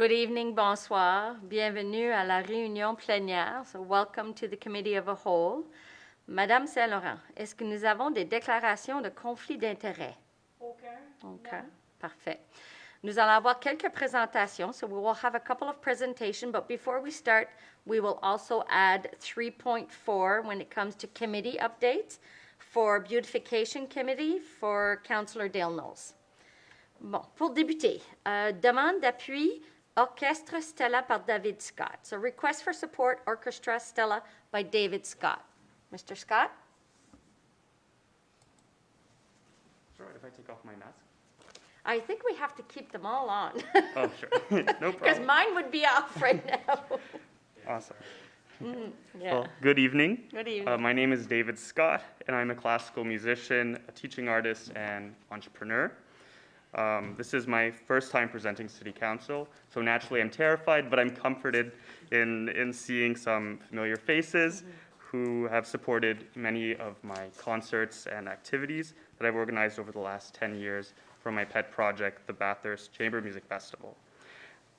Good evening, bonsoir. Bienvenue à la réunion plénière. So welcome to the committee of a whole. Madame Saint-Laurent, est-ce que nous avons des déclarations de conflit d'intérêts? Aucun. OK, Non. parfait. Nous allons avoir quelques présentations, so we will have a couple of presentations, but before we start, we will also add 3.4 when it comes to committee updates for Beautification Committee for Councillor Dale Knowles. Bon, pour débuter, demande d'appui Orchestre Stella par David Scott. So request for support Orchestra Stella by David Scott. Mr. Scott? Sure, if I take off my mask. I think we have to keep them all on. Oh, sure. No Because problem. mine would be off right now. Awesome. Yeah. Well, good evening. Good evening. My name is David Scott, and I'm a classical musician, a teaching artist, and entrepreneur. This is my first time presenting City Council, so naturally I'm terrified, but I'm comforted in seeing some familiar faces who have supported many of my concerts and activities that I've organized over the last 10 years for my pet project, the Bathurst Chamber Music Festival.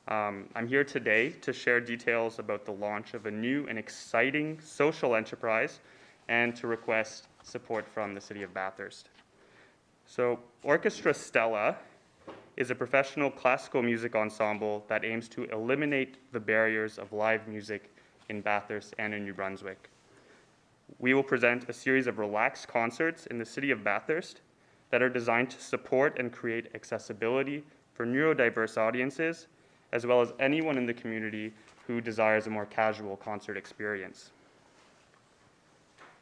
I'm here today to share details about the launch of a new and exciting social enterprise and to request support from the City of Bathurst. So, Orchestra Stella is a professional classical music ensemble that aims to eliminate the barriers of live music in Bathurst and in New Brunswick. We will present a series of relaxed concerts in the City of Bathurst that are designed to support and create accessibility for neurodiverse audiences, as well as anyone in the community who desires a more casual concert experience.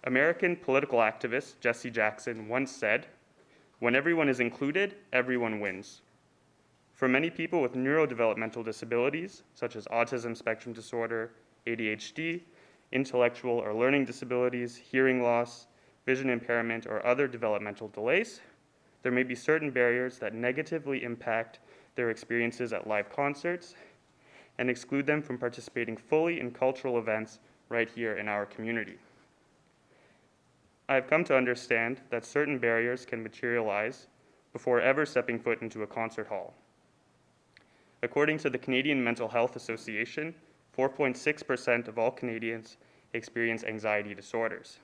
American political activist Jesse Jackson once said, "When everyone is included, everyone wins." For many people with neurodevelopmental disabilities, such as autism spectrum disorder, ADHD, intellectual or learning disabilities, hearing loss, vision impairment, or other developmental delays, there may be certain barriers that negatively impact their experiences at live concerts and exclude them from participating fully in cultural events right here in our community. I've come to understand that certain barriers can materialize before ever stepping foot into a concert hall. According to the Canadian Mental Health Association, 4.6% of all Canadians experience anxiety disorders.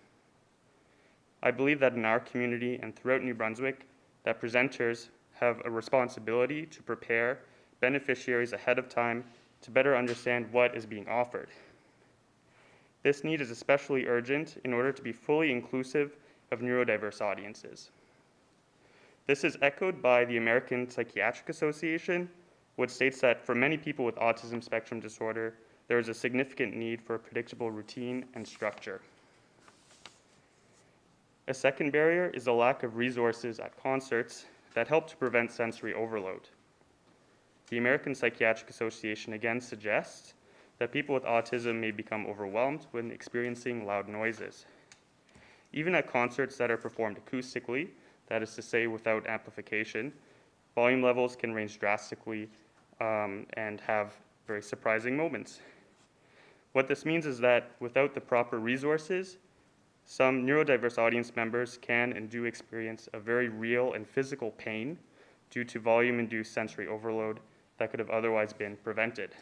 I believe that in our community and throughout New Brunswick, that presenters have a responsibility to prepare beneficiaries ahead of time to better understand what is being offered. This need is especially urgent in order to be fully inclusive of neurodiverse audiences. This is echoed by the American Psychiatric Association, which states that for many people with autism spectrum disorder, there is a significant need for a predictable routine and structure. A second barrier is the lack of resources at concerts that help to prevent sensory overload. The American Psychiatric Association again suggests that people with autism may become overwhelmed when experiencing loud noises. Even at concerts that are performed acoustically, that is to say without amplification, volume levels can range drastically and have very surprising moments. What this means is that without the proper resources, some neurodiverse audience members can and do experience a very real and physical pain due to volume-induced sensory overload that could have otherwise been prevented.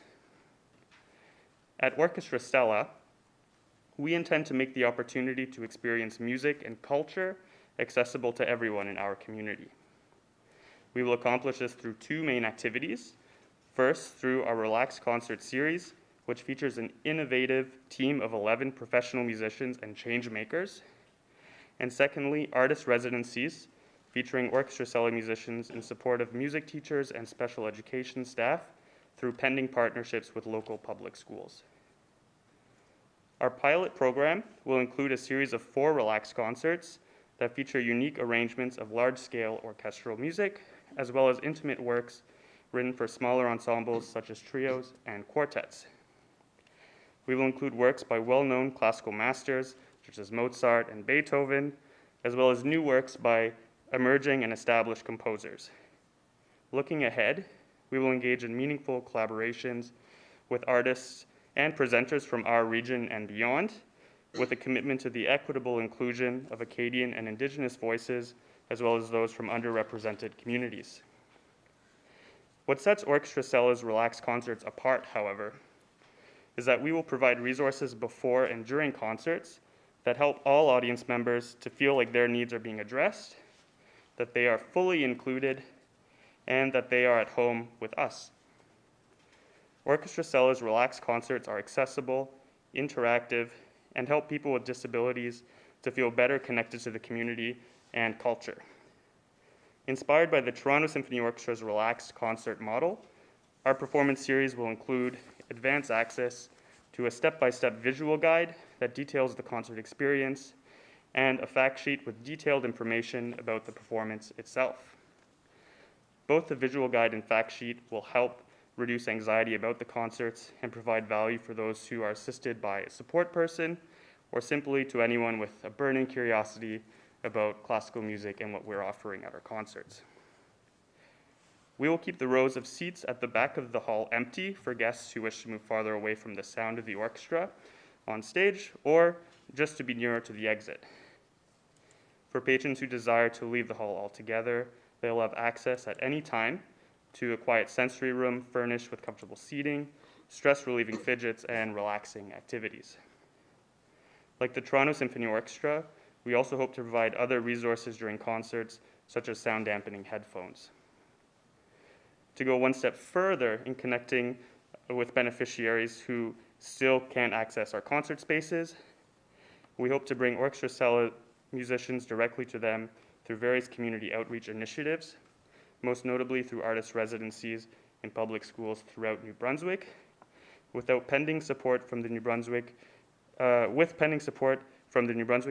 At Orchestra Stella, we intend to make the opportunity to experience music and culture accessible to everyone in our community. We will accomplish this through two main activities. First, through our Relaxed Concert series, which features an innovative team of 11 professional musicians and change makers. And secondly, artist residencies featuring Orchestra Stella musicians in support of music teachers and special education staff through pending partnerships with local public schools. Our pilot program will include a series of 4 relaxed concerts that feature unique arrangements of large-scale orchestral music, as well as intimate works written for smaller ensembles such as trios and quartets. We will include works by well-known classical masters such as Mozart and Beethoven, as well as new works by emerging and established composers. Looking ahead, we will engage in meaningful collaborations with artists and presenters from our region and beyond, with a commitment to the equitable inclusion of Acadian and Indigenous voices, as well as those from underrepresented communities. What sets Orchestra Stella's relaxed concerts apart, however, is that we will provide resources before and during concerts that help all audience members to feel like their needs are being addressed, that they are fully included, and that they are at home with us. Orchestra Stella's relaxed concerts are accessible, interactive, and help people with disabilities to feel better connected to the community and culture. Inspired by the Toronto Symphony Orchestra's relaxed concert model, our performance series will include advanced access to a step-by-step visual guide that details the concert experience and a fact sheet with detailed information about the performance itself. Both the visual guide and fact sheet will help reduce anxiety about the concerts and provide value for those who are assisted by a support person or simply to anyone with a burning curiosity about classical music and what we're offering at our concerts. We will keep the rows of seats at the back of the hall empty for guests who wish to move farther away from the sound of the orchestra on stage or just to be nearer to the exit. For patrons who desire to leave the hall altogether, they will have access at any time to a quiet sensory room furnished with comfortable seating, stress-relieving fidgets, and relaxing activities. Like the Toronto Symphony Orchestra, we also hope to provide other resources during concerts, such as sound dampening headphones. To go one step further in connecting with beneficiaries who still can't access our concert spaces, we hope to bring Orchestra Stella musicians directly to them through various community outreach initiatives, most notably through artist residencies in public schools throughout New Brunswick, with pending support from the New Brunswick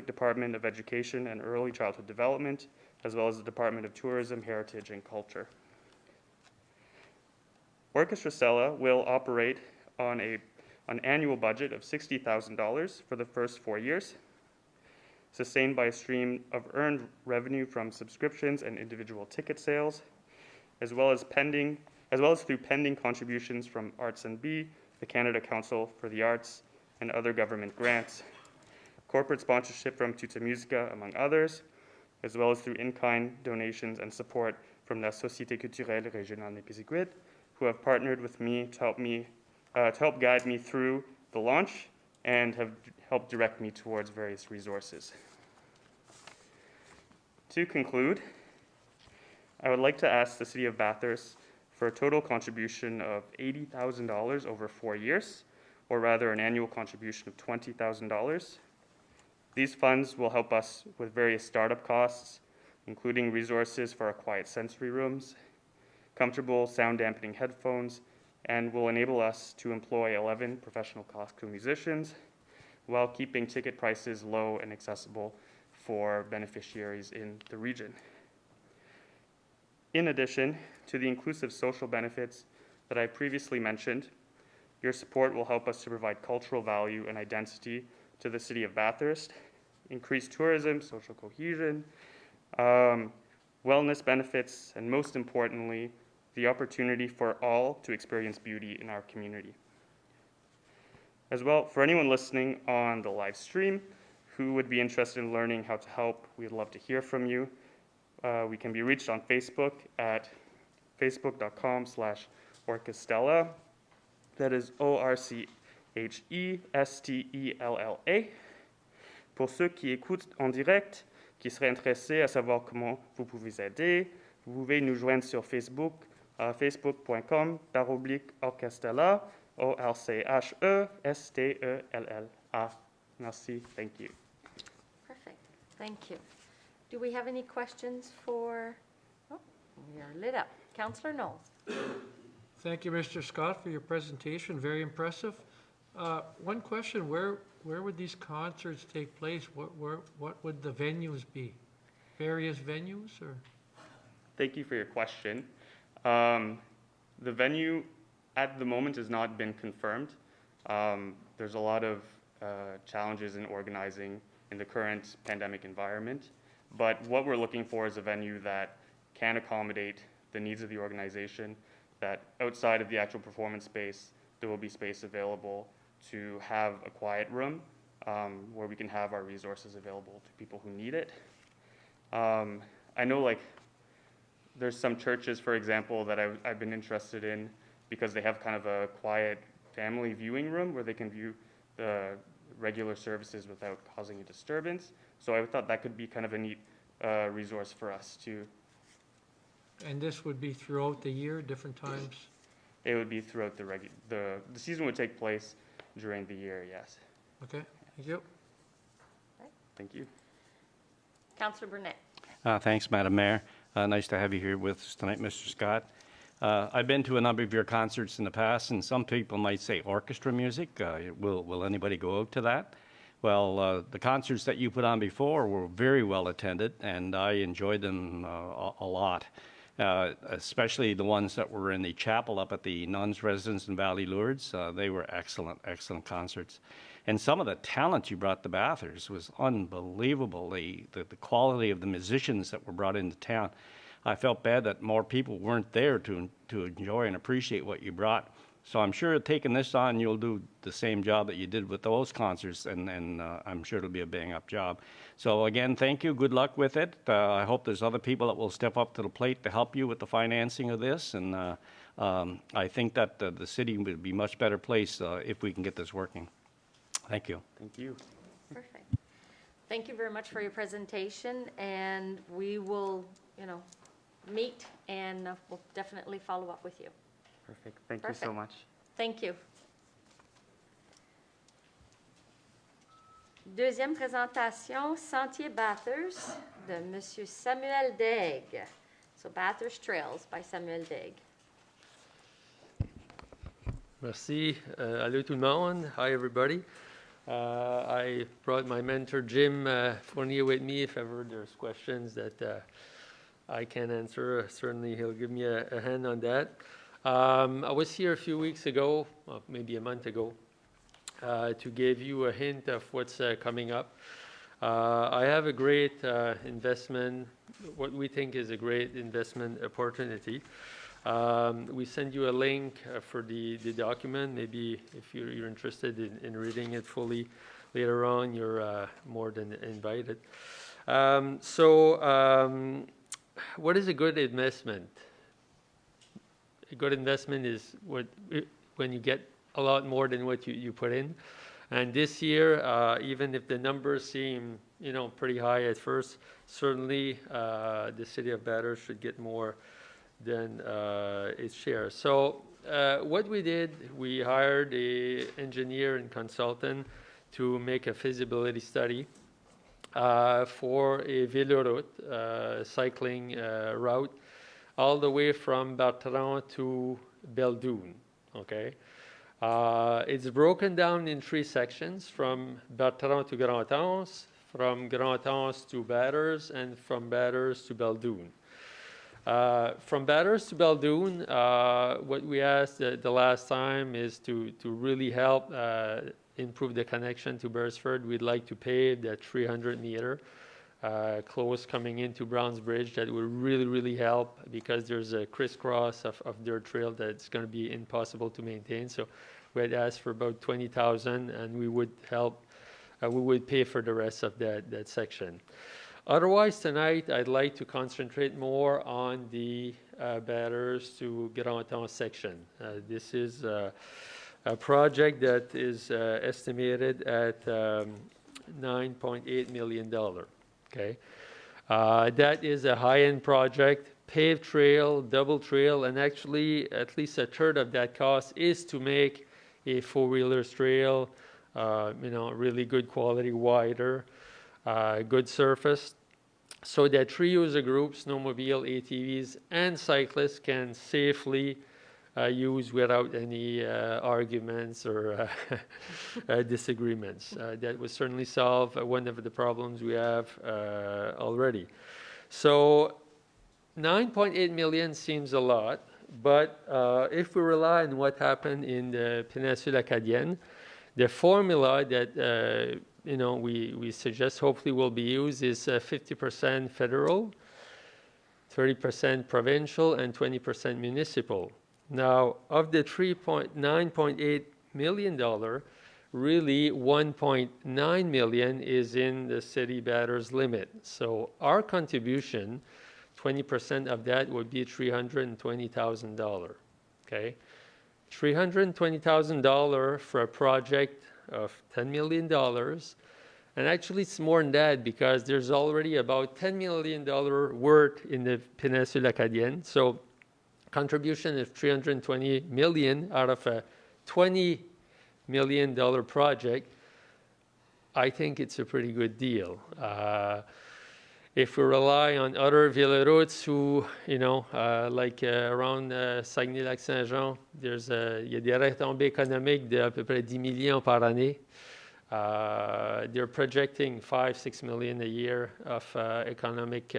Department of Education and Early Childhood Development, as well as the Department of Tourism, Heritage, and Culture. Orchestra Stella will operate on an annual budget of $60,000 for the first 4 years, sustained by a stream of earned revenue from subscriptions and individual ticket sales, as well as through pending contributions from Arts NB, the Canada Council for the Arts, and other government grants, corporate sponsorship from Tuta Musica, among others, as well as through in-kind donations and support from la Société Culturelle Régionale Népiziguit, who have partnered with me to help guide me through the launch and have helped direct me towards various resources. To conclude, I would like to ask the City of Bathurst for a total contribution of $80,000 over 4 years, or rather an annual contribution of $20,000. These funds will help us with various startup costs, including resources for our quiet sensory rooms, comfortable sound dampening headphones, and will enable us to employ 11 professional classical musicians while keeping ticket prices low and accessible for beneficiaries in the region. In addition to the inclusive social benefits that I previously mentioned, your support will help us to provide cultural value and identity to the City of Bathurst, increase tourism, social cohesion, wellness benefits, and most importantly, the opportunity for all to experience beauty in our community. As well, for anyone listening on the live stream who would be interested in learning how to help, we'd love to hear from you. We can be reached on Facebook at facebook.com/Orchestella. That is ORCHESTELLA. Pour ceux qui écoutent en direct, qui seraient intéressés à savoir comment vous pouvez aider, vous pouvez nous joindre sur Facebook à facebook.com/Orchestella, ORCHESTELLA. Merci. Thank you. Perfect. Thank you. Do we have any questions for, oh, we are lit up. Councillor Knowles. Thank you, Mr. Scott, for your presentation. Very impressive. One question, where would these concerts take place? What would the venues be? Various venues, or? Thank you for your question. The venue at the moment has not been confirmed. There's a lot of challenges in organizing in the current pandemic environment, but what we're looking for is a venue that can accommodate the needs of the organization, that outside of the actual performance space, there will be space available to have a quiet room where we can have our resources available to people who need it. I know, like, there's some churches, for example, that I've been interested in because they have kind of a quiet family viewing room where they can view the regular services without causing a disturbance. So I thought that could be kind of a neat resource for us to. And this would be throughout the year, different times? It would be throughout the season would take place during the year, yes. Okay, thank you. Thank you. Councillor Burnett. Thanks, Madam Mayor. Nice to have you here with us tonight, Mr. Scott. I've been to a number of your concerts in the past, and some people might say orchestra music. Will anybody go out to that? Well, the concerts that you put on before were very well attended, and I enjoyed them a lot, especially the ones that were in the chapel up at the nuns' residence in Valley Lourdes. They were excellent, excellent concerts. And some of the talent you brought to Bathurst was unbelievable, the quality of the musicians that were brought into town. I felt bad that more people weren't there to enjoy and appreciate what you brought. So I'm sure taking this on, you'll do the same job that you did with those concerts, and I'm sure it'll be a bang-up job. So again, thank you. Good luck with it. I hope there's other people that will step up to the plate to help you with the financing of this, and I think that the city would be a much better place if we can get this working. Thank you. Thank you. Perfect. Thank you very much for your presentation, and we will, meet, and we'll definitely follow up with you. Perfect. Thank you Perfect. so much. Thank you. Deuxième présentation, Sentier Bathurst de Monsieur Samuel Daigle. So Bathurst Trails by Samuel Daigle. Merci. Hello tout le monde. Hi, everybody. I brought my mentor, Jim Fournier, with me. If ever there's questions that I can answer, certainly he'll give me a hand on that. I was here a few weeks ago, maybe a month ago, to give you a hint of what's coming up. I have a great investment, what we think is a great investment opportunity. We send you a link for the document. Maybe if you're interested in reading it fully later on, you're more than invited. What is a good investment? A good investment is when you get a lot more than what you put in. And this year, even if the numbers seem pretty high at first, certainly the city of Bathurst should get more than its share. So what we did, we hired an engineer and consultant to make a feasibility study for a véloroute, cycling route, all the way from Bertrand to Beldoune, okay? It's broken down in 3 sections, from Bertrand to Grand-Anse, from Grand-Anse to Bathurst, and from Bathurst to Beldoune. From Bathurst to Beldoune, what we asked the last time is to really help improve the connection to Beresford. We'd like to pave that 300-meter close coming into Browns Bridge. That would really, really help, because there's a crisscross of dirt trail that's going to be impossible to maintain. So we had asked for about $20,000, and we would help. We would pay for the rest of that section. Otherwise, tonight, I'd like to concentrate more on the Bathurst to Grand-Anse section. This is a project that is estimated at $9.8 million, okay? That is a high-end project, paved trail, double trail, and actually at least a third of that cost is to make a four-wheelers trail, really good quality, wider, good surface, so that 3 user groups, snowmobile, ATVs, and cyclists can safely use without any arguments or disagreements. That would certainly solve one of the problems we have already. So 9.8 million seems a lot, but if we rely on what happened in the Péninsule Acadienne, the formula that we suggest hopefully will be used is 50% federal, 30% provincial, and 20% municipal. Now, of the $9.8 million, really $1.9 million is in the city Bathurst limit. So our contribution 20% of that would be $320,000, okay? $320,000 for a project of $10 million. And actually, it's more than that because there's already about $10 million worth in the Péninsule Acadienne. So contribution of $320 million out of a $20 million project, I think it's a pretty good deal. If we rely on other Villeroutes who, around Saguenay-Lac-Saint-Jean, il y a des retombées économiques de à peu près 10 millions par année. They're projecting $5-6 million a year of economic,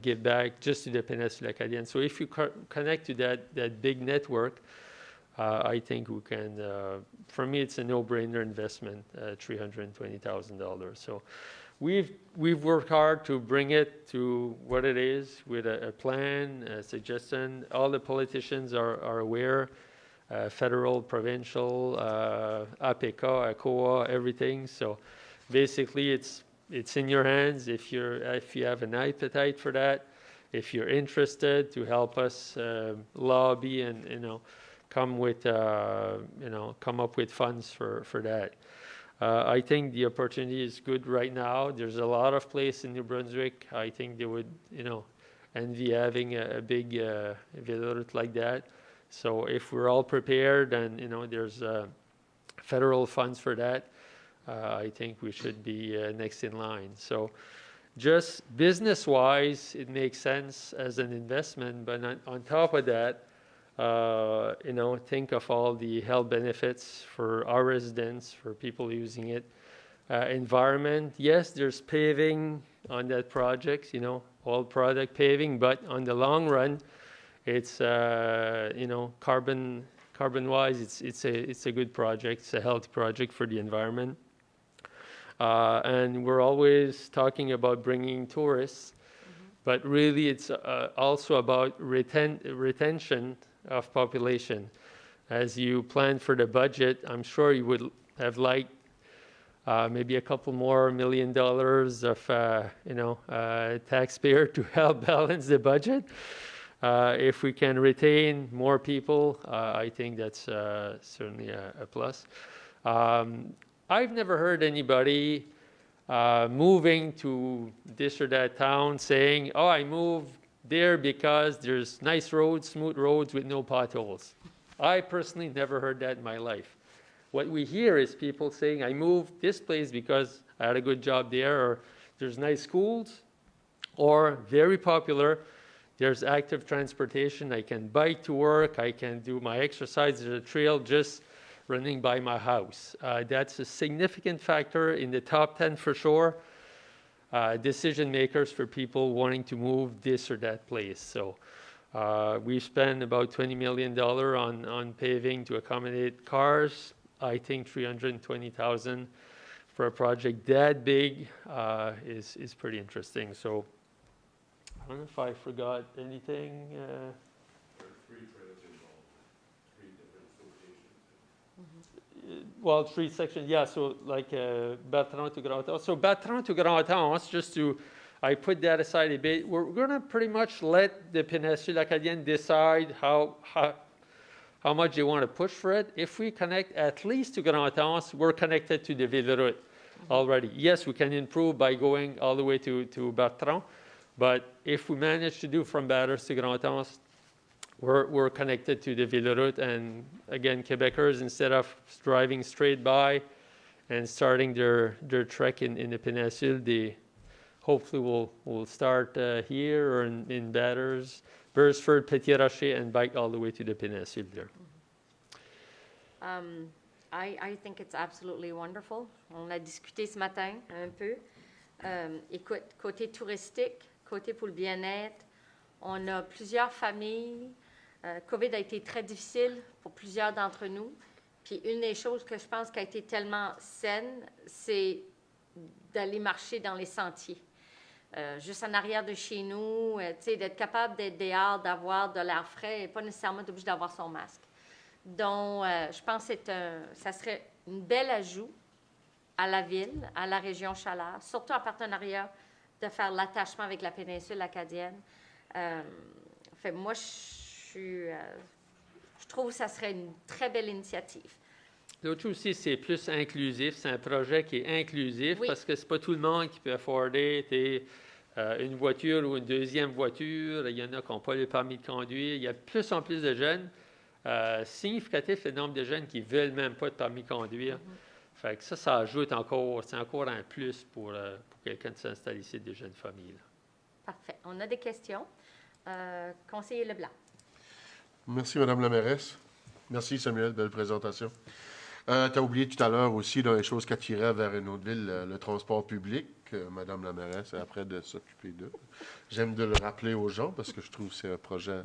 give back just to the Péninsule Acadienne. So if you connect to that big network, I think we can. For me, it's a no-brainer investment. $320,000. So we've worked hard to bring it to what it is with a plan, a suggestion. All the politicians are aware. Federal, provincial, APK, ACOA, everything. So basically, it's in your hands if you have an appetite for that. If you're interested to help us lobby and come up with funds for that. I think the opportunity is good right now. There's a lot of places in New Brunswick. I think they would envy having a big Villeroute like that. So if we're all prepared and there's federal funds for that, I think we should be next in line. So just business-wise, it makes sense as an investment. But on top of that, think of all the health benefits for our residents, for people using it. Environment, yes, there's paving on that project, all product paving, but on the long run, it's carbon-wise, it's a good project. It's a healthy project for the environment, and we're always talking about bringing tourists, but really it's also about retention of population. As you plan for the budget, I'm sure you would have liked maybe a couple more $1 million of taxpayer to help balance the budget. If we can retain more people, I think that's certainly a plus. I've never heard anybody moving to this or that town saying, "Oh, I moved there because there's nice roads, smooth roads with no potholes." I personally never heard that in my life. What we hear is people saying, "I moved this place because I had a good job there," or "There's nice schools," or very popular, "There's active transportation. I can bike to work. I can do my exercise. There's a trail just running by my house." That's a significant factor in the top 10 for sure. Decision makers for people wanting to move this or that place. So we spent about $20 million on paving to accommodate cars. I think $320,000 for a project that big is pretty interesting. So I don't know if I forgot anything. There are 3 trails involved, 3 different locations. Well, 3 sections, yeah. So like Bertrand to Grand-Anse. So Bertrand to Grand-Anse, I put that aside a bit. We're going to pretty much let the Péninsule Acadienne decide how much they want to push for it. If we connect at least to Grand-Anse, we're connected to the Villeroute already. Yes, we can improve by going all the way to Bertrand. But if we manage to do from Bathurst to Grand-Anse, we're connected to the Villeroute. And again, Quebecers, instead of driving straight by and starting their trek in the Peninsula, they hopefully will start here or in Bathurst, Beresford, Petit-Rocher, and bike all the way to the Peninsula there. I think it's absolutely wonderful. On a discuté ce matin un peu. Écoute, côté touristique, côté pour le bien-être, on a plusieurs familles. COVID a été très difficile pour plusieurs d'entre nous. Puis une des choses que je pense qui a été tellement saine, c'est d'aller marcher dans les sentiers. Juste en arrière de chez nous, d'être capable d'être dehors, d'avoir de l'air frais et pas nécessairement obligé d'avoir son masque. Donc, je pense que ça serait une belle ajout à la ville, à la région Chaleur, surtout en partenariat de faire l'attachement avec la péninsule acadienne. Moi, je trouve que ça serait une très belle initiative. L'autre chose aussi, c'est plus inclusif. C'est un projet qui est inclusif Oui. parce que c'est pas tout le monde qui peut afforder une voiture ou une deuxième voiture. Il y en a qui n'ont pas le permis de conduire. Il y a de plus en plus de jeunes. Significatif le nombre de jeunes qui ne veulent même pas de permis de conduire. Fait que ça ajoute encore, c'est encore un plus pour quelqu'un de s'installer ici, des jeunes familles. Là. Parfait. On a des questions. Conseiller Leblanc. Merci, Madame la mairesse. Merci, Samuel, belle présentation. Tu as oublié tout à l'heure aussi dans les choses qui attiraient vers une autre ville, le transport public. Madame la mairesse est après de s'occuper d'eux. J'aime de le rappeler aux gens parce que je trouve que c'est un projet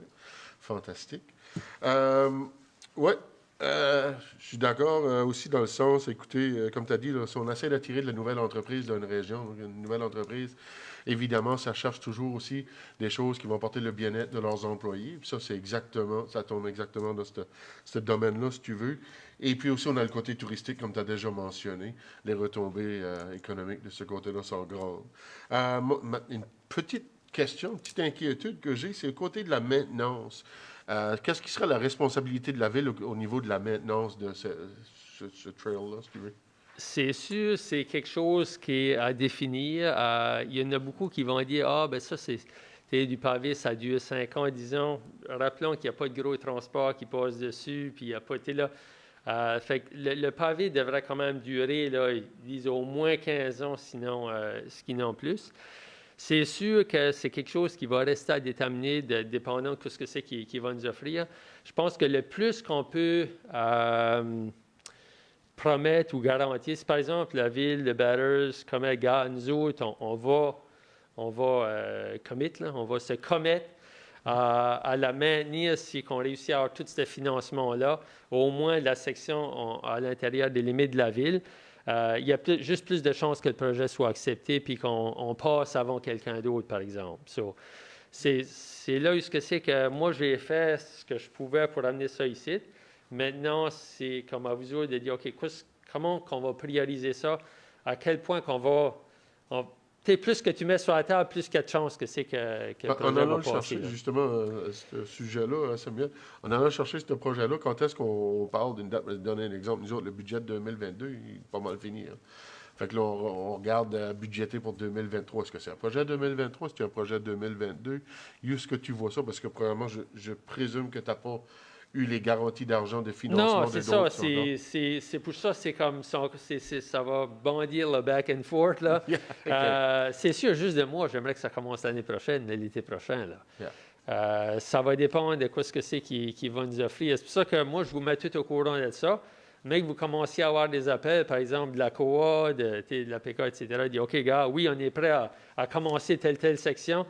fantastique. Oui, je suis d'accord aussi dans le sens, écoutez, comme tu as dit, là, si on essaie d'attirer de la nouvelle entreprise dans une région, une nouvelle entreprise, évidemment, ça cherche toujours aussi des choses qui vont porter le bien-être de leurs employés. Puis ça, c'est exactement, ça tombe exactement dans ce domaine-là, si tu veux. Et puis aussi, on a le côté touristique, comme tu as déjà mentionné. Les retombées économiques de ce côté-là sont grandes. Une petite question, une petite inquiétude que j'ai, c'est le côté de la maintenance. Qu'est-ce qui sera la responsabilité de la ville au niveau de la maintenance de ce trail-là, si tu veux? C'est sûr, c'est quelque chose qui est à définir. Il y en a beaucoup qui vont dire, ah, ben ça, c'est du pavé, ça dure 5 ans, 10 ans. Rappelons qu'il n'y a pas de gros transport qui passe dessus, puis il n'y a pas été là. Fait que le pavé devrait quand même durer, là, ils disent au moins 15 ans, sinon plus. C'est sûr que c'est quelque chose qui va rester à déterminer, dépendant de ce que c'est qui va nous offrir. Je pense que le plus qu'on peut promettre ou garantir, si par exemple la ville de Bathurst commet, nous autres, on va commit, là, on va se commettre à la maintenir si on réussit à avoir tout ce financement-là, au moins la section à l'intérieur des limites de la ville. Il y a juste plus de chances que le projet soit accepté puis qu'on passe avant quelqu'un d'autre, par exemple. So, c'est là où c'est que moi, j'ai fait ce que je pouvais pour amener ça ici. Maintenant, c'est comme à vous autres de dire, OK, comment qu'on va prioriser ça? À quel point qu'on va... plus que tu mets sur la table, plus qu'il y a de chances que c'est que le projet va passer. Chercher, justement, ce sujet-là, Samuel, en allant chercher ce projet-là, quand est-ce qu'on parle d'une date? Je vais te donner un exemple. Nous autres, le budget de 2022, il est pas mal fini. Hein. Fait que là, on regarde à budgéter pour 2023. Est-ce que c'est un projet 2023? Est-ce que c'est un projet 2022? Où est-ce que tu vois ça? Parce que, probablement, je présume que tu n'as pas eu les garanties d'argent de financement. Non, c'est ça. C'est pour ça, c'est comme ça va bondir le back and forth. Là. Yeah. C'est sûr, juste de moi, j'aimerais que ça commence l'année prochaine, l'été prochain. Là. Yeah. Ça va dépendre de quoi ce que c'est qui va nous offrir. C'est pour ça que moi, je vous mets tout au courant de ça. Mais que vous commenciez à avoir des appels, par exemple, de la COA, de la PK, etc., dire, OK, gars, oui, on est prêt à commencer telle section.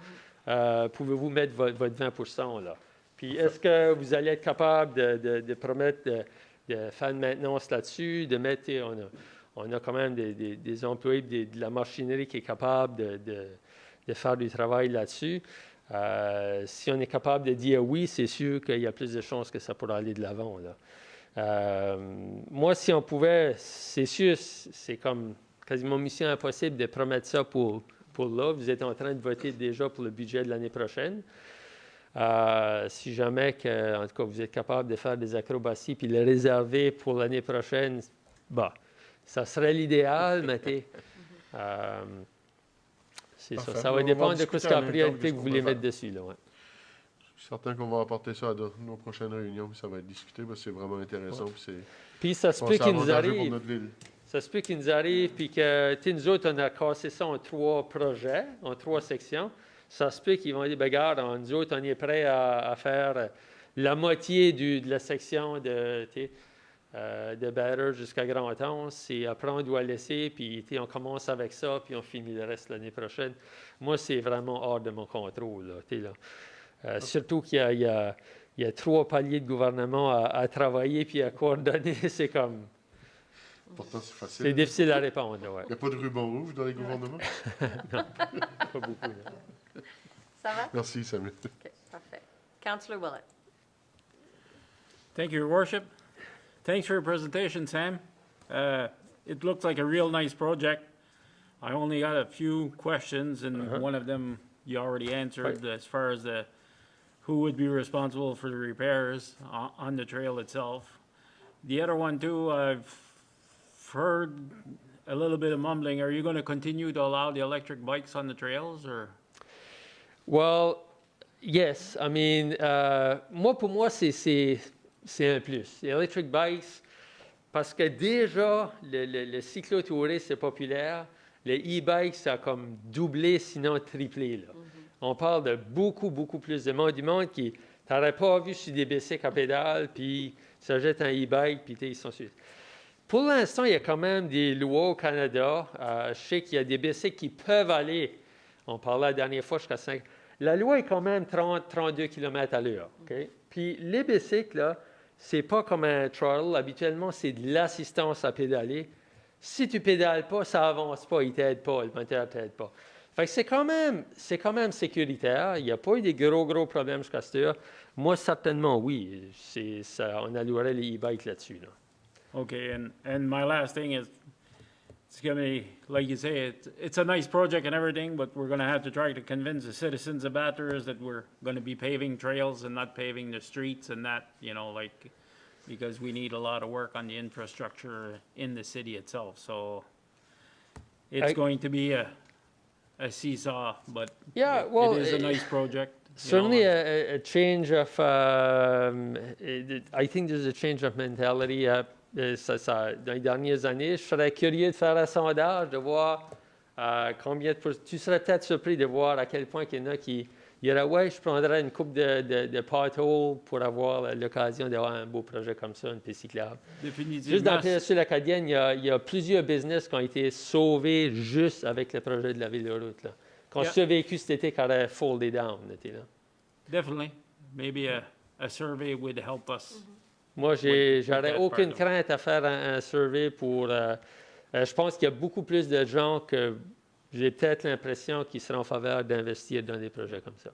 Pouvez-vous mettre votre 20 là? Puis, est-ce que vous allez être capable de promettre de faire une maintenance là-dessus, de mettre, on a quand même des employés de la machinerie qui est capable de faire du travail là-dessus. Si on est capable de dire oui, c'est sûr qu'il y a plus de chances que ça pourra aller de l'avant, là. Moi, si on pouvait, c'est sûr, c'est comme quasiment mission impossible de promettre ça pour là. Vous êtes en train de voter déjà pour le budget de l'année prochaine. Si jamais, en tout cas, vous êtes capable de faire des acrobaties puis le réserver pour l'année prochaine, ça serait l'idéal, mais c'est ça. Ça va dépendre de ce qu'il y a priorité que vous voulez mettre dessus. Là, ouais. Je suis certain qu'on va apporter ça à nos prochaines réunions, puis ça va être discuté, parce que c'est vraiment intéressant. Ouais. Puis ça se peut qu'il nous arrive. Ça se peut qu'il nous arrive, puis que nous autres, on a cassé ça en 3 projets, en 3 sections. Ça se peut qu'ils vont dire, regarde, nous autres, on est prêts à faire la moitié de la section de Bathurst jusqu'à Grand-Anse, et après, on doit laisser, puis on commence avec ça, puis on finit le reste l'année prochaine. Moi, c'est vraiment hors de mon contrôle. Là. Surtout qu'il y a 3 paliers de gouvernement à travailler puis à coordonner. C'est comme... Pourtant, c'est facile. C'est difficile à répondre, ouais. Il n'y a pas de ruban rouge dans les gouvernements? Non, pas beaucoup. Là. Ça va? Merci, Samuel. OK, parfait. Councillor Willett. Thank you, Your Worship. Thanks for your presentation, Sam. It looks like a real nice project. I only got a few questions, and Uh-huh. one of them you already answered Right. as far as who would be responsible for the repairs on the trail itself. The other one too, I've heard a little bit of mumbling. Are you going to continue to allow the electric bikes on the trails, or? Well, yes. I mean, pour moi, c'est un plus. Les electric bikes, parce que déjà, le cyclotourisme, c'est populaire. Le e-bike, ça a comme doublé, sinon triplé, là. On parle de beaucoup, beaucoup plus de monde. Du monde qui t'aurais pas vu sur des bicycles à pédales, puis ça jette un e-bike, puis ils sont sur... Pour l'instant, il y a quand même des lois au Canada. Je sais qu'il y a des bicycles qui peuvent aller, on parlait la dernière fois, jusqu'à 5... La loi est quand même 30-32 km à l'heure. OK? Puis les bicycles, là, c'est pas comme un throttle. Habituellement, c'est de l'assistance à pédaler. Si tu pédales pas, ça avance pas, il t'aide pas, le moteur t'aide pas. Fait que c'est quand même sécuritaire. Il n'y a pas eu de gros problèmes jusqu'à cette heure. Moi, certainement, oui. On allouerait les e-bikes là-dessus, là. Okay, and my last thing is, it's going to be, like you say, it's a nice project and everything, but we're going to have to try to convince the citizens of Bathurst that we're going to be paving trails and not paving the streets and that, you know, like, because we need a lot of work on the infrastructure in the city itself. So it's going to be a seesaw, but Yeah, well, it is a nice project. Certainly a change of, I think there's a change of mentality. Dans les dernières années, je serais curieux de faire un sondage, de voir combien tu serais peut-être surpris de voir à quel point il y en a qui diraient, ouais, je prendrais une coupe de potholes pour avoir l'occasion d'avoir un beau projet comme ça, une piste cyclable. Définitivement. Juste dans la péninsule acadienne, il y a plusieurs business qui ont été sauvés juste avec le projet de la ville de route, là. Quand je suis vécu cet été, quand elle a foldé down, était là. Definitely. Maybe a survey would help us. Moi, j'aurais that aucune part, crainte à faire un survey pour... je pense qu'il y a beaucoup plus de gens que j'ai peut-être l'impression qui seraient en faveur d'investir dans des projets comme ça.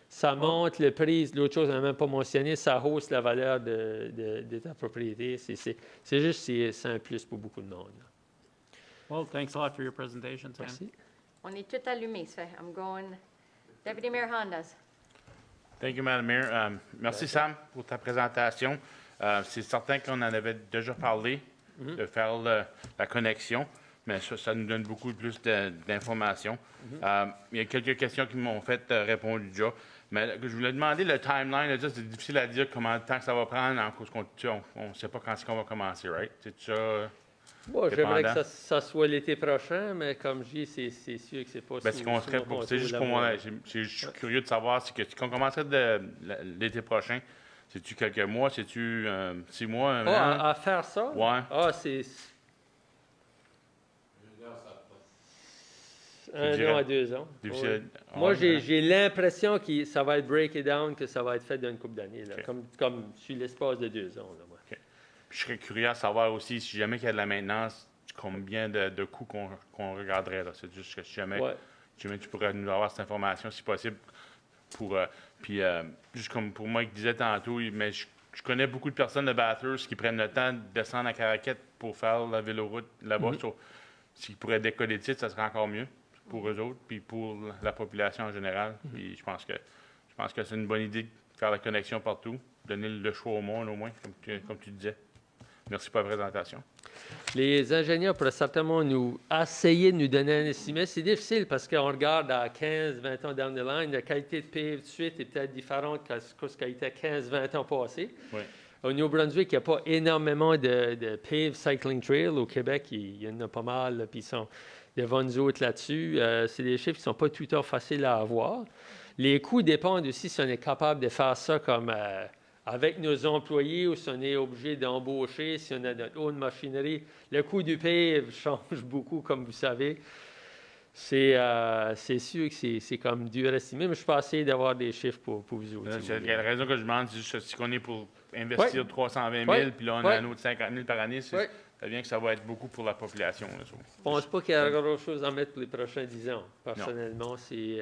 Ça monte le prix. L'autre chose, on n'a même pas mentionné, ça hausse la valeur de ta propriété. C'est juste c'est un plus pour beaucoup de monde, là. Well, thanks a lot for your presentation, Sam. Merci. On est tout allumé, ça fait. I'm going, Deputy Mayor Hondas. Thank you, Madam Mayor. Merci, Sam, pour ta présentation. C'est certain qu'on en avait déjà parlé, de faire la connexion, mais ça nous donne beaucoup plus d'informations. Il y a quelques questions qui m'ont fait répondre déjà. Mais je voulais demander le timeline. Là, c'est difficile à dire combien de temps que ça va prendre, en cause qu'on ne sait pas quand est-ce qu'on va commencer, right? C'est ça? Bon, j'aimerais Dépendant. que ça soit l'été prochain, mais comme je dis, c'est sûr que c'est pas Ben, c'est qu'on serait pour. C'est juste pour moi. Je suis curieux de savoir si on commencerait l'été prochain. C'est-tu quelques mois? C'est-tu 6 mois? Un an? À faire ça? Ouais. C'est... Je 1 dirais. an à 2 ans. Difficile. Ouais. Ah, Moi, ouais. j'ai l'impression que ça va être break it down, que ça va être fait d'une couple d'années, là, OK. comme sur l'espace de 2 ans. Là, moi. Puis je serais curieux à savoir aussi, si jamais il y a de la maintenance, combien de coûts qu'on regarderait. Là. C'est juste que si jamais, Ouais. tu pourrais nous avoir cette information, si possible. Puis, juste comme pour moi qui disait tantôt, mais je connais beaucoup de personnes de Bathurst qui prennent le temps de descendre à Caraquette pour faire la véloroute là-bas. S'ils pourraient décoller de titre, ça serait encore mieux pour eux autres, puis pour la population en général. Puis je pense que c'est une bonne idée de faire la connexion partout, donner le choix au monde au moins, comme tu disais. Merci pour la présentation. Les ingénieurs pourraient certainement essayer de nous donner un estimé. C'est difficile parce qu'on regarde à 15-20 ans down the line, la qualité de pave de suite est peut-être différente que ce qu'elle était 15-20 ans passés. Oui. Au Nouveau-Brunswick, il n'y a pas énormément de paved cycling trail. Au Québec, il y en a pas mal, là, puis ils sont devant nous autres là-dessus. C'est des chiffres qui ne sont pas tout à fait faciles à avoir. Les coûts dépendent aussi si on est capable de faire ça comme avec nos employés ou si on est obligé d'embaucher, si on a notre own machinerie. Le coût du pave change beaucoup, comme vous savez. C'est sûr que c'est comme dur à estimer, mais je peux essayer d'avoir des chiffres pour vous autres. si vous voulez. La raison que je demande, c'est juste si on est pour investir 320 000, puis là, on a un autre 50 000 par année, ça vient que ça va être beaucoup pour la population. Là, Je ne pense pas qu'il y a grand-chose à mettre pour les prochains 10 ans. Personnellement, ça. il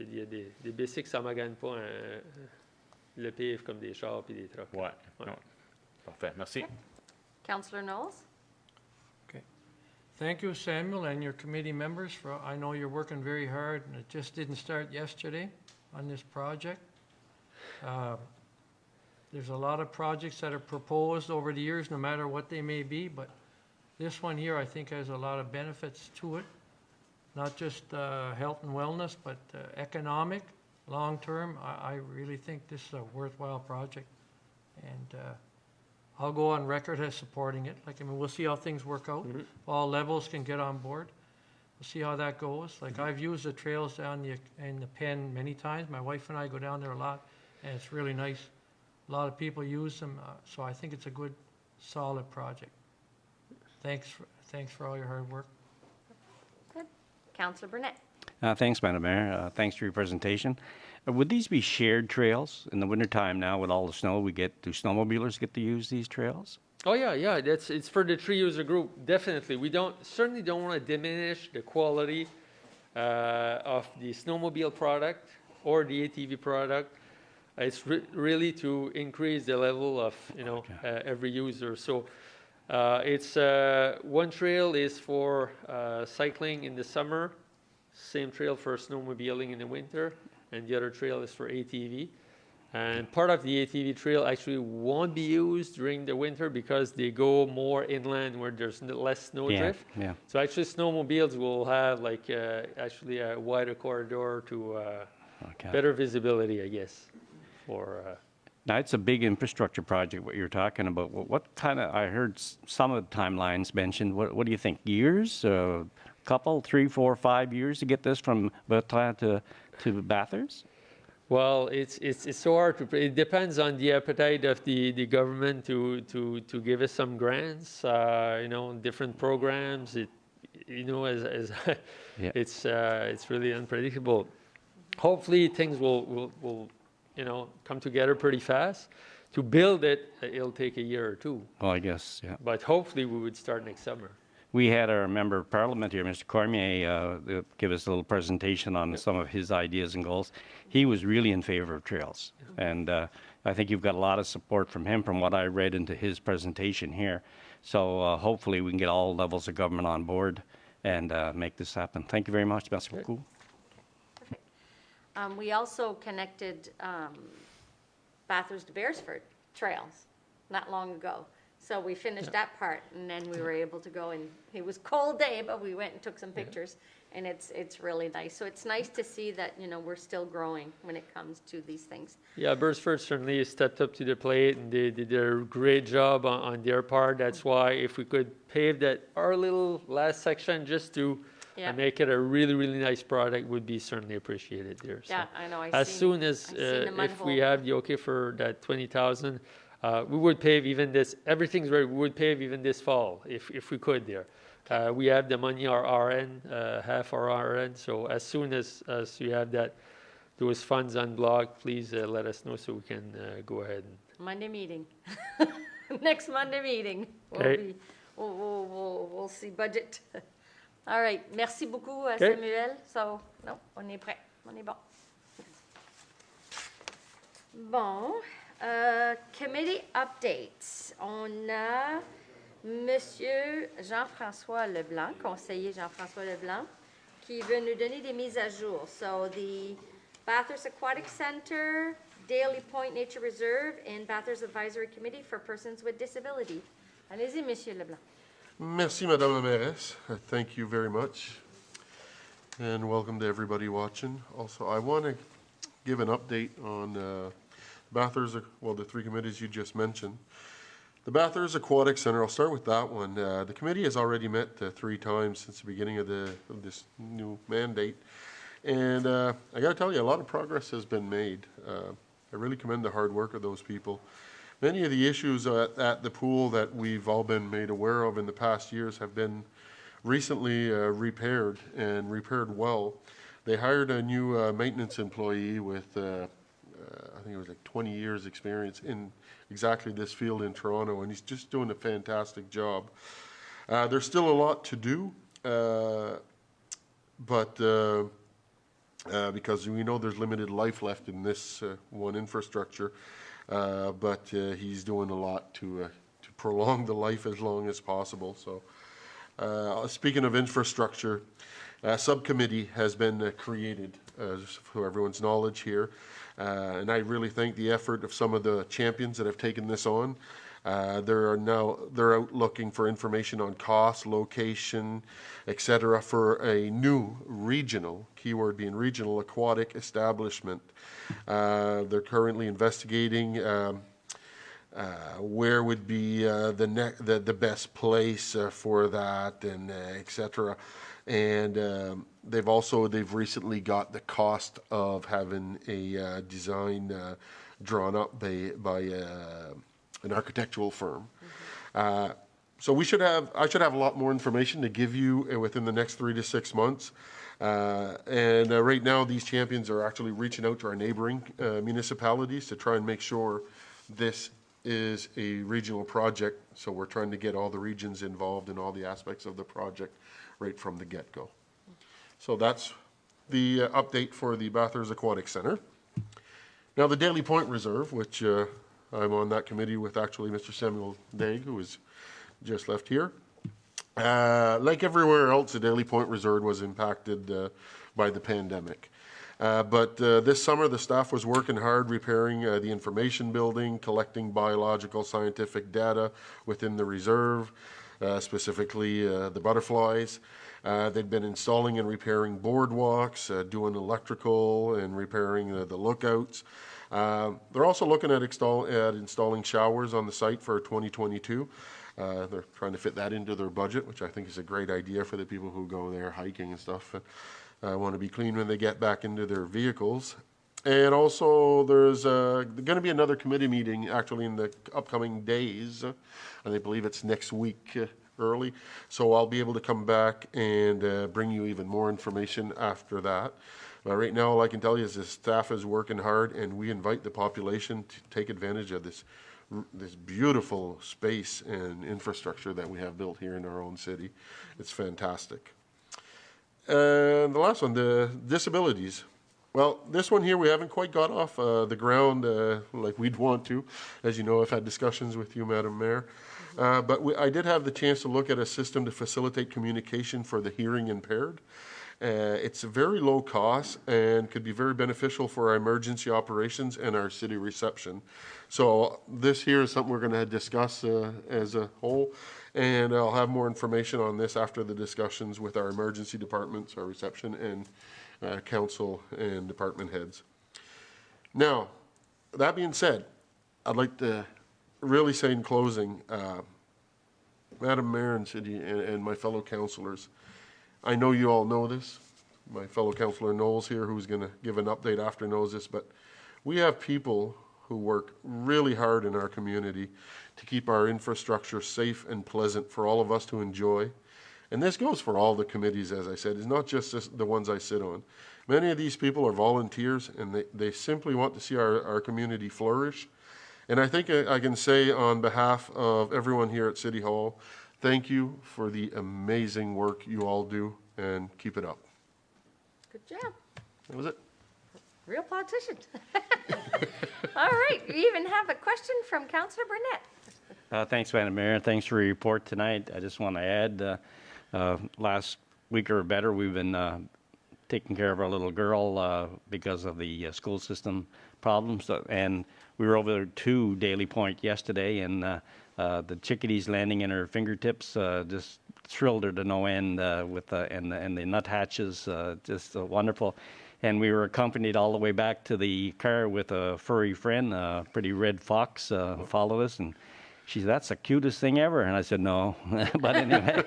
y a des bicycles, ça ne magane pas le pave comme des chars et des trucks. Oui. Parfait. Merci. Councillor Knowles? Thank you, Samuel, and your committee members. I know you're working very hard, and it just didn't start yesterday on this project. There's a lot of projects that are proposed over the years, no matter what they may be, but this one here, I think, has a lot of benefits to it. Not just health and wellness, but economic, long-term. I really think this is a worthwhile project. And I'll go on record as supporting it. Like, I mean, we'll see how things work out. All levels can get on board. We'll see how that goes. Like, I've used the trails down in the Pen many times. My wife and I go down there a lot, and it's really nice. A lot of people use them, so I think it's a good, solid project. Thanks for all your hard work. Good. Councillor Burnett. Thanks, Madam Mayor. Thanks for your presentation. Would these be shared trails in the wintertime now with all the snow do snowmobilers get to use these trails? Oh yeah, it's for the tree user group, definitely. We certainly don't want to diminish the quality of the snowmobile product or the ATV product. It's really to increase the level of, every user. So it's one trail is for cycling in the summer, same trail for snowmobiling in the winter, and the other trail is for ATV. And part of the ATV trail actually won't be used during the winter because they go more inland where there's less snowdrift. Yeah. So actually snowmobiles will have actually a wider corridor to better visibility, I guess. Now, it's a big infrastructure project, what you're talking about. What kind of, I heard some of the timelines mentioned. What do you think? Years? A couple, 3, 4, 5 years to get this from Bathurst to Bathurst? Well, it's so hard to. It depends on the appetite of the government to give us some grants. Different programs. It's really unpredictable. Hopefully, things will come together pretty fast. To build it, it'll take a year or two. Well, I guess, yeah. But hopefully, we would start next summer. We had our member of parliament here, Mr. Cormier, give us a little presentation on some of his ideas and goals. He was really in favor of trails. And I think you've got a lot of support from him from what I read into his presentation here. So hopefully we can get all levels of government on board and make this happen. Thank you very much. Merci beaucoup. Perfect. We also connected Bathurst to Beresford trails not long ago. So we finished that part, and then we were able to go, and it was a cold day, but we went and took some pictures, and it's really nice. So it's nice to see that, we're still growing when it comes to these things. Yeah, Beresford certainly stepped up to the plate, and they did a great job on their part. That's why if we could pave our little last section just to make it a really, really nice product would be certainly appreciated there. Yeah, so I know. As soon as if we have the okay for that 20,000, we would pave even this. Everything's ready. We would pave even this fall if we could there. We have the money, our RN, half our RN. So as soon as you have those funds unblocked, please let us know so we can go ahead. Monday meeting. Next Monday meeting. We'll see budget. All right. Merci beaucoup, Samuel. So, non, on est prêt. On est bon. Bon. Committee updates. On a Monsieur Jean-François Leblanc, conseiller Jean-François Leblanc, qui veut nous donner des mises à jour. So the Bathurst Aquatic Center, Daly Point Nature Reserve, and Bathurst Advisory Committee for Persons with Disability. Allez-y, Monsieur Leblanc. Merci, Madame la Mairesse. Thank you very much. And welcome to everybody watching. Also, I want to give an update on Bathurst, the 3 committees you just mentioned. The Bathurst Aquatic Center, I'll start with that one. The committee has already met 3 times since the beginning of this new mandate. And I got to tell you, a lot of progress has been made. I really commend the hard work of those people. Many of the issues at the pool that we've all been made aware of in the past years have been recently repaired, and repaired well. They hired a new maintenance employee with I think it was like 20 years experience in exactly this field in Toronto, and he's just doing a fantastic job. There's still a lot to do, but because we know there's limited life left in this one infrastructure, but he's doing a lot to prolong the life as long as possible. So Speaking of infrastructure, a subcommittee has been created, for everyone's knowledge here. And I really thank the effort of some of the champions that have taken this on. They're out looking for information on cost, location, etc., for a new regional, keyword being regional, aquatic establishment. They're currently investigating where would be the best place for that, and etc. And they've recently got the cost of having a design drawn up by an architectural firm. So I should have a lot more information to give you within the next 3 to 6 months. And right now, these champions are actually reaching out to our neighboring municipalities to try and make sure this is a regional project. So we're trying to get all the regions involved in all the aspects of the project right from the get-go. So that's the update for the Bathurst Aquatic Center. Now, the Daly Point Reserve, which I'm on that committee with actually Mr. Samuel Daig, who has just left here. Like everywhere else, the Daly Point Reserve was impacted by the pandemic. But this summer, the staff was working hard repairing the information building, collecting biological scientific data within the reserve, specifically the butterflies. They'd been installing and repairing boardwalks, doing electrical and repairing the lookouts. They're also looking at installing showers on the site for 2022. They're trying to fit that into their budget, which I think is a great idea for the people who go there hiking and stuff. Want to be clean when they get back into their vehicles. And also there's going to be another committee meeting actually in the upcoming days. And I believe it's next week early. So I'll be able to come back and bring you even more information after that. Right now, all I can tell you is the staff is working hard, and we invite the population to take advantage of this beautiful space and infrastructure that we have built here in our own city. It's fantastic. And the last one, the disabilities. Well, this one here, we haven't quite got off the ground like we'd want to. As you know, I've had discussions with you, Madam Mayor. But I did have the chance to look at a system to facilitate communication for the hearing impaired. It's a very low cost and could be very beneficial for our emergency operations and our city reception. So this here is something we're going to discuss as a whole, and I'll have more information on this after the discussions with our emergency departments, our reception, and council and department heads. Now, that being said, I'd like to really say in closing, Madam Mayor and City and my fellow councillors, I know you all know this. My fellow councillor Knowles here, who's going to give an update after, knows this, but we have people who work really hard in our community to keep our infrastructure safe and pleasant for all of us to enjoy. And this goes for all the committees, as I said. It's not just the ones I sit on. Many of these people are volunteers, and they simply want to see our community flourish. And I think I can say on behalf of everyone here at City Hall, thank you for the amazing work you all do, and keep it up. Good job. That was it. Real politician. All right, we even have a question from Councillor Burnett. Thanks, Madam Mayor. Thanks for your report tonight. I just want to add, last week or better, we've been taking care of our little girl because of the school system problems. And we were over to Daly Point yesterday, and the chickadees landing in her fingertips just thrilled her to no end with and the nuthatches, just wonderful. And we were accompanied all the way back to the car with a furry friend, a pretty red fox, followed us, and she said, "That's the cutest thing ever." And I said, "No," but anyway.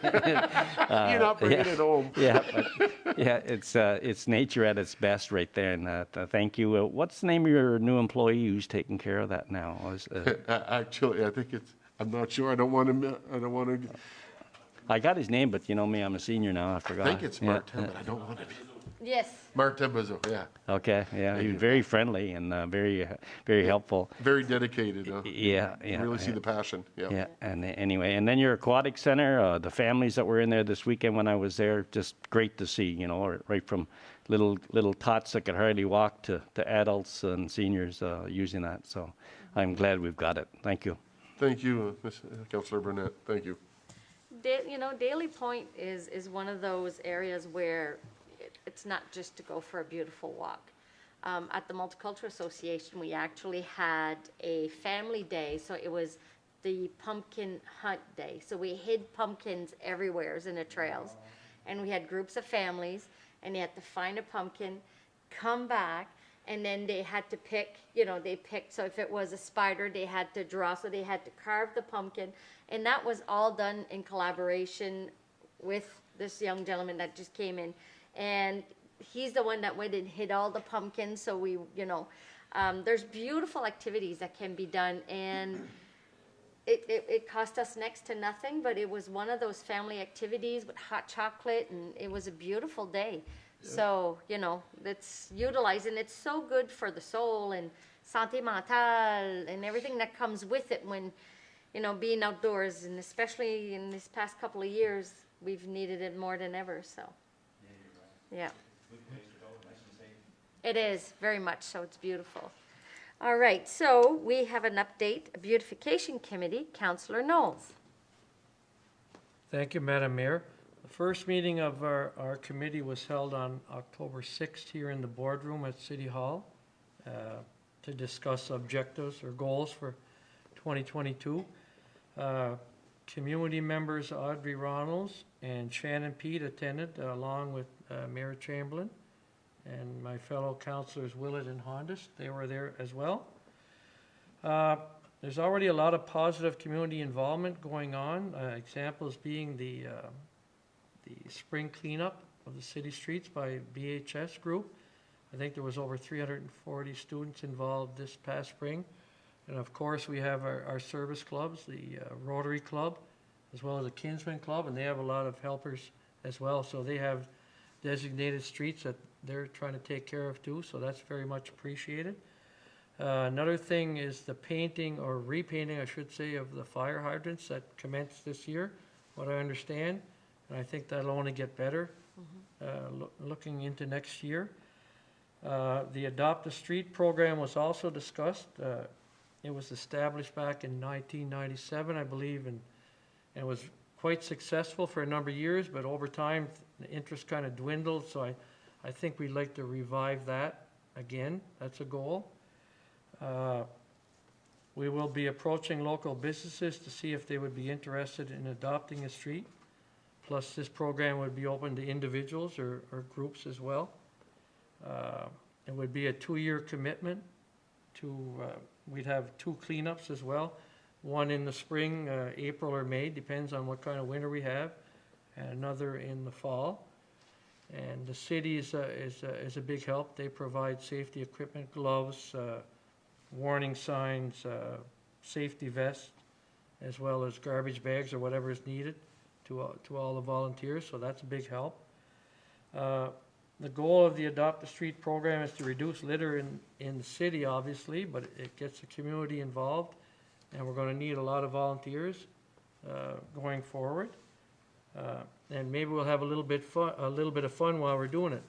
You're not bringing it home. Yeah, but, yeah, it's nature at its best right there. And thank you. What's the name of your new employee who's taking care of that now? Actually, I think it's. I'm not sure. I don't want to. I got his name, but you know me, I'm a senior now. I forgot. I think it's Martin, but I don't want to be. Yes. Martin Bazo, yeah. Okay, yeah, he was very friendly and very helpful. Very dedicated. Yeah. Really see the passion. Yeah. Yeah, and anyway, and then your aquatic center, the families that were in there this weekend when I was there, just great to see. You know, right from little tots that could hardly walk to adults and seniors using that. So I'm glad we've got it. Thank you. Thank you, Councillor Burnett. Thank you. Daly Point is one of those areas where it's not just to go for a beautiful walk. At the Multicultural Association, we actually had a family day, so it was the pumpkin hunt day. So we hid pumpkins everywhere in the trails, and we had groups of families, and they had to find a pumpkin, come back, and then they had to pick, they picked, so if it was a spider, they had to draw, so they had to carve the pumpkin, and that was all done in collaboration with this young gentleman that just came in, and he's the one that went and hid all the pumpkins, so we, there's beautiful activities that can be done, and it cost us next to nothing, but it was one of those family activities with hot chocolate, and it was a beautiful day. So, it's utilized, and it's so good for the soul and santé mentale and everything that comes with it when, being outdoors, and especially in these past couple of years, we've needed it more than ever, so. Yeah. It is, very much so. It's beautiful. All right, so we have an update, a beautification committee, Councillor Knowles. Thank you, Madam Mayor. The first meeting of our committee was held on October 6th here in the boardroom at City Hall to discuss objectives or goals for 2022. Community members Audrey Ronalds and Shannon Pete attended along with Mayor Chamberlain and my fellow councillors Willett and Hondas. They were there as well. There's already a lot of positive community involvement going on, examples being the spring cleanup of the city streets by BHS group. I think there was over 340 students involved this past spring. And of course, we have our service clubs, the Rotary Club, as well as the Kinsman Club, and they have a lot of helpers as well. So they have designated streets that they're trying to take care of too, so that's very much appreciated. Another thing is the painting or repainting, I should say, of the fire hydrants that commenced this year, what I understand. And I think that'll only get better looking into next year. The Adopt a Street program was also discussed. It was established back in 1997, I believe, and it was quite successful for a number of years, but over time, the interest kind of dwindled, so I think we'd like to revive that again. That's a goal. We will be approaching local businesses to see if they would be interested in adopting a street. Plus, this program would be open to individuals or groups as well. It would be a 2-year commitment to, we'd have 2 cleanups as well. One in the spring, April or May, depends on what kind of winter we have, and another in the fall. And the city is a big help. They provide safety equipment, gloves, warning signs, safety vests, as well as garbage bags or whatever is needed to all the volunteers, so that's a big help. The goal of the Adopt a Street program is to reduce litter in the city, obviously, but it gets the community involved, and we're going to need a lot of volunteers going forward. And maybe we'll have a little bit of fun while we're doing it,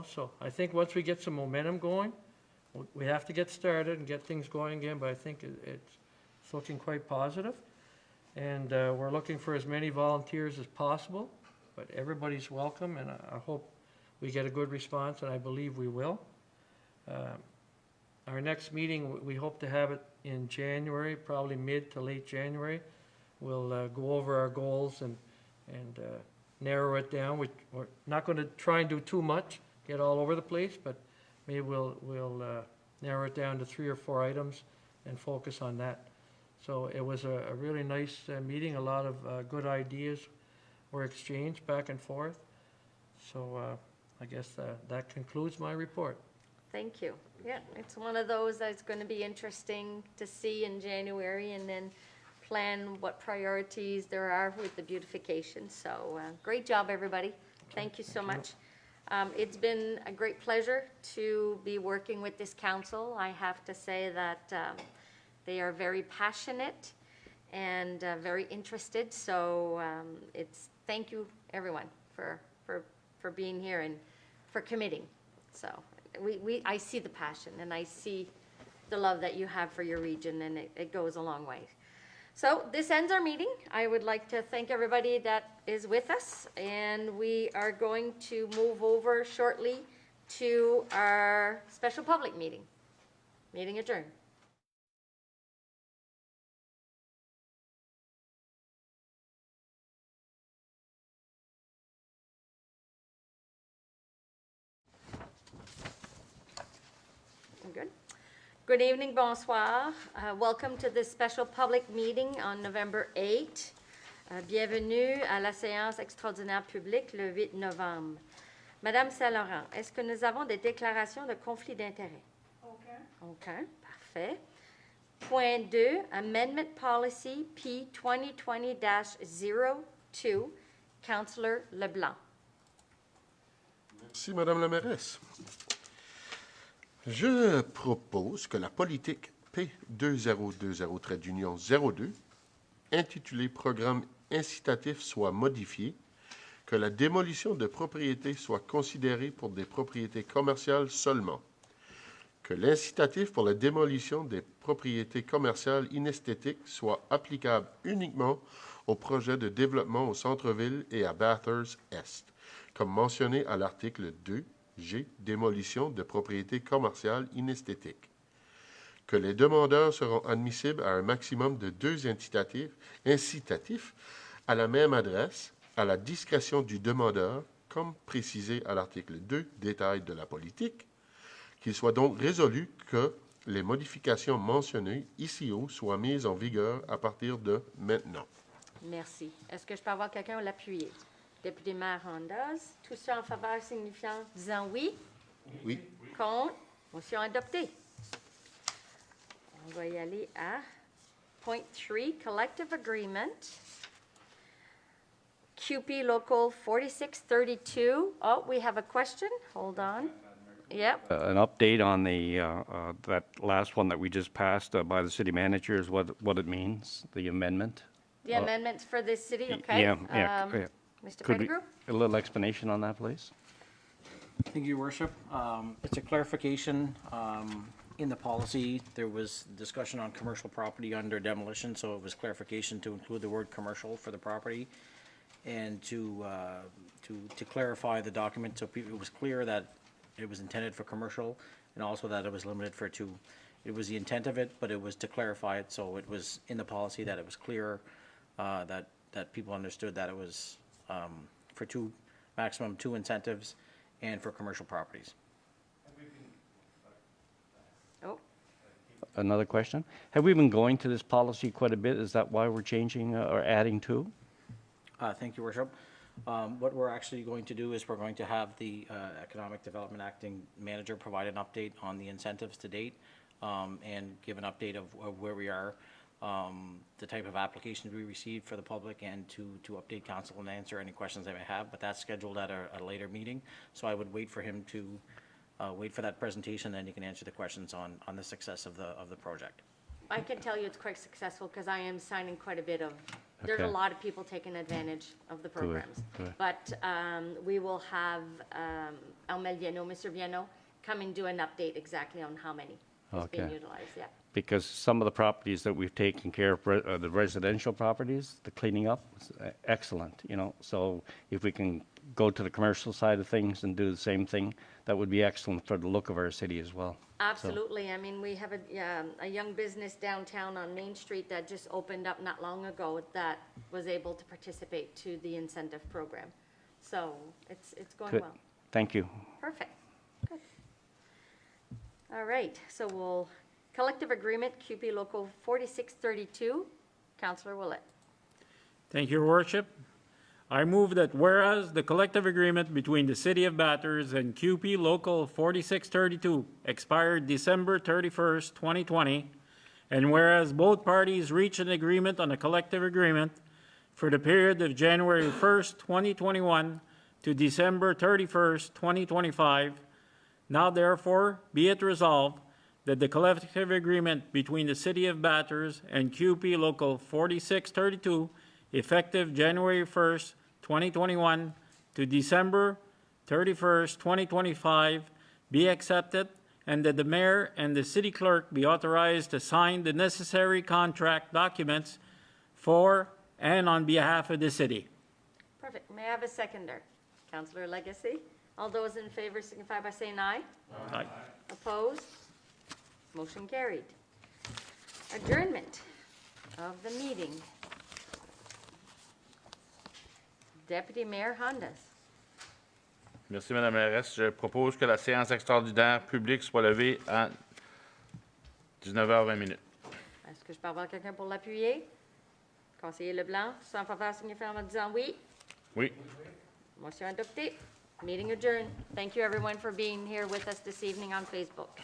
So I think once we get some momentum going, we have to get started and get things going again, but I think it's looking quite positive. And we're looking for as many volunteers as possible, but everybody's welcome, and I hope we get a good response, and I believe we will. Our next meeting, we hope to have it in January, probably mid to late January. We'll go over our goals and narrow it down. We're not going to try and do too much, get all over the place, but maybe we'll narrow it down to 3 or 4 items and focus on that. So it was a really nice meeting. A lot of good ideas were exchanged back and forth. So I guess that concludes my report. Thank you. Yeah, it's one of those that's going to be interesting to see in January, and then plan what priorities there are with the beautification. So great job, everybody. Thank you so much. It's been a great pleasure to be working with this council. I have to say that they are very passionate and very interested. So thank you, everyone, for being here and for committing. So I see the passion, and I see the love that you have for your region, and it goes a long way. So this ends our meeting. I would like to thank everybody that is with us, and we are going to move over shortly to our special public meeting. Meeting adjourned. Good. Good evening, bonsoir. Welcome to this special public meeting on November 8. Bienvenue à la séance extraordinaire publique le 8 novembre. Madame Saint-Laurent, est-ce que nous avons des déclarations de conflit d'intérêts? Aucun. Parfait. Point 2, Amendment Policy P 2020-02, Councillor Leblanc. Merci, Madame la mairesse. Je propose que la politique P2020-02, intitulée Programme incitatif, soit modifiée, que la démolition de propriétés soit considérée pour des propriétés commerciales seulement, que l'incitatif pour la démolition des propriétés commerciales inesthétiques soit applicable uniquement aux projets de développement au centre-ville et à Bathurst-Est, comme mentionné à l'article 2G, démolition de propriétés commerciales inesthétiques, que les demandeurs seront admissibles à un maximum de 2 incitatifs à la même adresse, à la discrétion du demandeur, comme précisé à l'article 2, détail de la politique, qu'il soit donc résolu que les modifications mentionnées ici-haut soient mises en vigueur à partir de maintenant. Merci. Est-ce que je peux avoir quelqu'un pour l'appuyer? Député maire Hondas, tous ceux en faveur signifiant disant oui. Oui. Contre. Motion adoptée. On va y aller à point 3, Collective Agreement. QP Local 4632. Oh, we have a question. Hold on. Yep. An update on the, that last one that we just passed by the city manager is what it means, the amendment. The amendments for this city, okay? Yeah. Mr. Could we, Pettigrew? a little explanation on that, please? Thank you, Your Worship. It's a clarification. In the policy, there was discussion on commercial property under demolition, so it was clarification to include the word commercial for the property and to clarify the document so it was clear that it was intended for commercial and also that it was limited for 2. It was the intent of it, but it was to clarify it, so it was in the policy that it was clear that people understood that it was for 2, maximum 2 incentives and for commercial properties. Oh, Another question? Have we been going to this policy quite a bit? Is that why we're changing or adding to? Thank you, Worship. What we're actually going to do is we're going to have the Economic Development Acting Manager provide an update on the incentives to date and give an update of where we are, the type of applications we received for the public, and to update council and answer any questions they may have. But that's scheduled at a later meeting, so I would wait for him to wait for that presentation, then you can answer the questions on the success of the project. I can tell you it's quite successful because I am signing quite a bit of, there's a Okay. lot of people taking advantage of the programs. good. But we will have Mr. Viano, come and do an update exactly on how many is being Okay. utilized, yeah. Because some of the properties that we've taken care of, the residential properties, the cleaning up, is excellent, you know. So if we can go to the commercial side of things and do the same thing, that would be excellent for the look of our city as well. Absolutely. I mean, we have a young business downtown on Main Street that just opened up not long ago that was able to participate to the incentive program. So it's going Good. well. Thank you. Perfect. Good. All right, so we'll, collective agreement, QP Local 4632. Councillor Willett. Thank you, Your Worship. I move that whereas the collective agreement between the City of Bathurst and QP Local 4632 expired December 31st, 2020, and whereas both parties reached an agreement on a collective agreement for the period of January 1st, 2021 to December 31st, 2025, now therefore be it resolved that the collective agreement between the City of Bathurst and QP Local 4632, effective January 1st, 2021 to December 31st, 2025, be accepted, and that the mayor and the city clerk be authorized to sign the necessary contract documents for and on behalf of the city. Perfect. May I have a seconder? Councillor Legacy. All those in favor signify by saying aye. Aye. Opposed? Motion carried. Adjournment of the meeting. Deputy Mayor Hondas. Merci, Madame la mairesse. Je propose que la séance extraordinaire publique soit levée à 19h20. Est-ce que je peux avoir quelqu'un pour l'appuyer? Conseiller Leblanc, sans faveur signifier en disant oui. Oui. Motion adoptée. Meeting adjourned. Thank you, everyone, for being here with us this evening on Facebook.